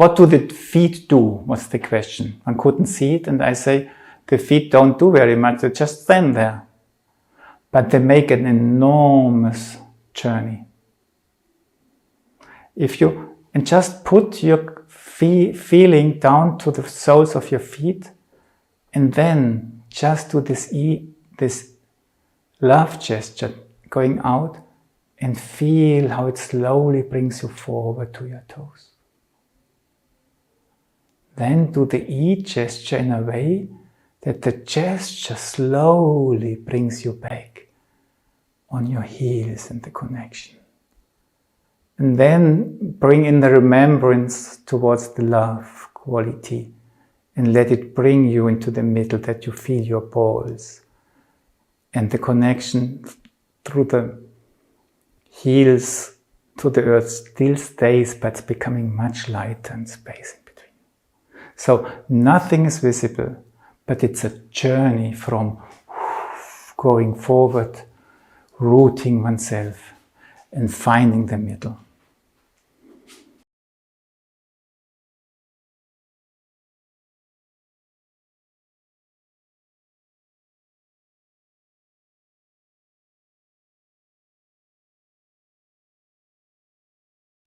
what do the feet do, was the question. One couldn't see it, and I say, the feet don't do very much, they just stand there. But they make an enormous journey. And just put your feeling down to the soles of your feet, and then just do this love gesture going out, and feel how it slowly brings you forward to your toes. Then do the E gesture in a way that the gesture slowly brings you back on your heels and the connection. And then bring in the remembrance towards the love quality, and let it bring you into the middle, that you feel your balls. And the connection through the heels to the earth still stays, but it's becoming much lighter and space in between. So nothing is visible, but it's a journey from going forward, rooting oneself, and finding the middle.